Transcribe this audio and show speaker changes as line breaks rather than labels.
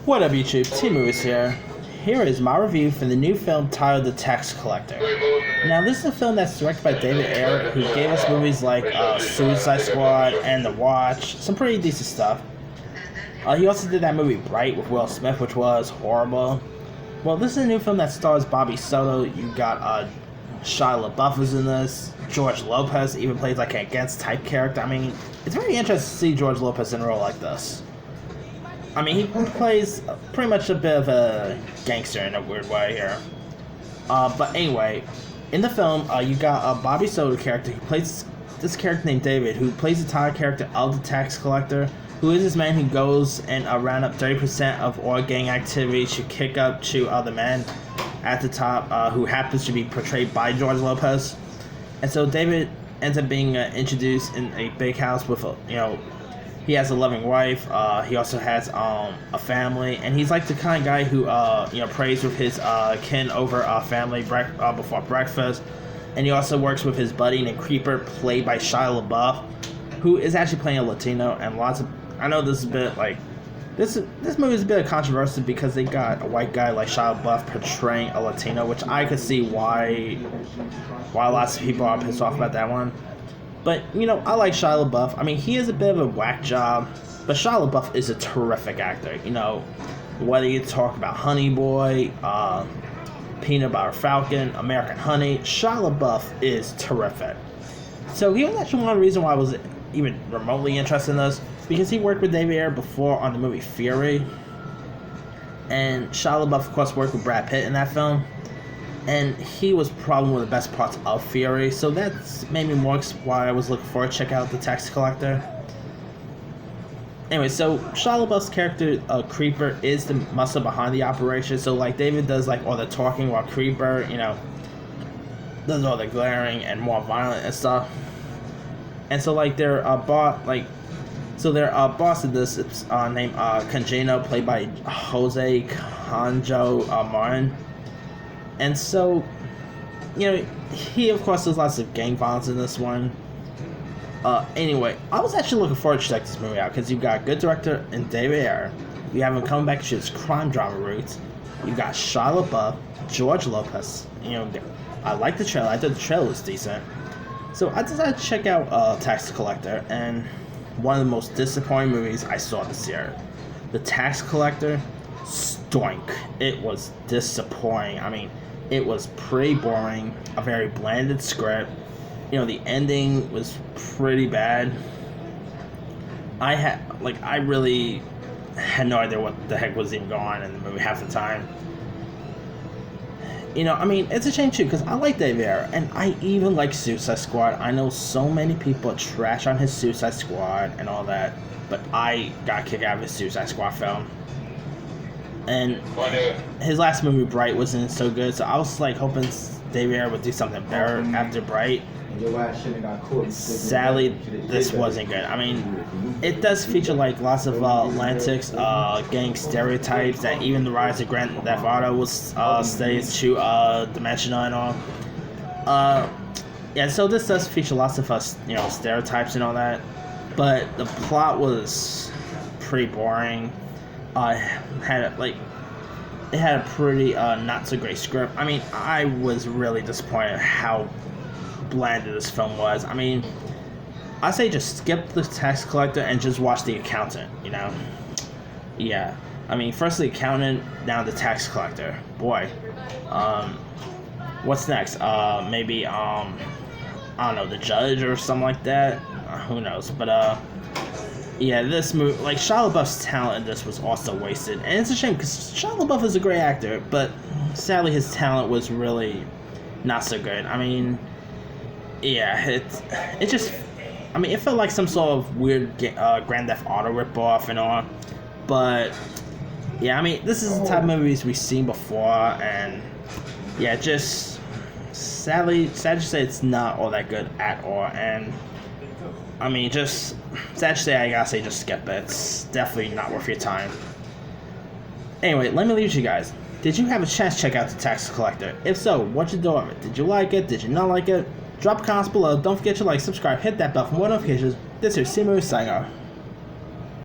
What up YouTube, T-Movies here. Here is my review for the new film titled The Tax Collector. Now this is a film that's directed by David Ayer, who gave us movies like Suicide Squad and The Watch, some pretty decent stuff. He also did that movie Bright with Will Smith, which was horrible. Well, this is a new film that stars Bobby Soto. You got Shia LaBeouf is in this. George Lopez even plays like an against type character. I mean, it's very interesting to see George Lopez in a role like this. I mean, he plays pretty much a bit of a gangster in a weird way here. But anyway, in the film, you got a Bobby Soto character who plays this character named David, who plays the title character of the tax collector, who is this man who goes and round up 30% of all gang activity to kick up to other men at the top, who happens to be portrayed by George Lopez. And so David ends up being introduced in a big house with he has a loving wife. He also has a family, and he's like the kind of guy who prays with his kin over family before breakfast. And he also works with his buddy named Creeper, played by Shia LaBeouf, who is actually playing a Latino. And I know this is a bit like this movie is a bit of controversy because they got a white guy like Shia LaBeouf portraying a Latino, which I could see why lots of people are pissed off about that one. But, I like Shia LaBeouf. I mean, he is a bit of a whack job, but Shia LaBeouf is a terrific actor. Whether you talk about Honey Boy, Peanut Butter Falcon, American Honey, Shia LaBeouf is terrific. So he was actually one of the reasons why I was even remotely interested in this, because he worked with David Ayer before on the movie Fury. And Shia LaBeouf, of course, worked with Brad Pitt in that film. And he was probably one of the best parts of Fury, so that's made me more why I was looking forward to check out The Tax Collector. Anyway, so Shia LaBeouf's character, Creeper, is the muscle behind the operation. So, David does, all the talking while Creeper, does all the glaring and more violent and stuff. And so, their boss of this is named Congeno, played by Jose Canjo Martin. And so, he of course does lots of gang violence in this one. Anyway, I was actually looking forward to check this movie out because you've got a good director in David Ayer. You have him coming back to his crime drama roots. You got Shia LaBeouf, George Lopez. I like the trailer. I thought the trailer was decent. So I decided to check out Tax Collector, and one of the most disappointing movies I saw this year. The Tax Collector, stoink. It was disappointing. I mean, it was pretty boring, a very blanded script. The ending was pretty bad. I really had no idea what the heck was even going on in the movie half the time. I mean, it's a shame too, because I like David Ayer, and I even like Suicide Squad. I know so many people trash on his Suicide Squad and all that, but I got a kick out of his Suicide Squad film. And his last movie, Bright, wasn't so good, so I was hoping David Ayer would do something better after Bright. Sadly, this wasn't good. I mean, it does feature lots of Atlantic's gang stereotypes that even the rise of Grand Theft Auto was stays to dimensional and all. Yeah, so this does feature lots of stereotypes and all that, but the plot was pretty boring. It had a pretty not so great script. I mean, I was really disappointed how blanded this film was. I mean, I say just skip The Tax Collector and just watch The Accountant. Yeah. I mean, first The Accountant, now The Tax Collector. Boy, what's next? Maybe I don't know, The Judge or something like that. Who knows? But yeah, this movie, Shia LaBeouf's talent in this was also wasted. And it's a shame, because Shia LaBeouf is a great actor, but sadly his talent was really not so good. I mean, yeah, it just, I mean, it felt like some sort of weird Grand Theft Auto ripoff and all. But, yeah, I mean, this is the type of movies we've seen before, and, yeah, just, sad to say it's not all that good at all. And, I mean, just, sad to say, I gotta say, just skip it. It's definitely not worth your time. Anyway, let me leave you guys. Did you have a chance to check out The Tax Collector? If so, what'd you do of it? Did you like it? Did you not like it? Drop comments below. Don't forget to subscribe, hit that bell for more notifications. This is T-Movies signing off.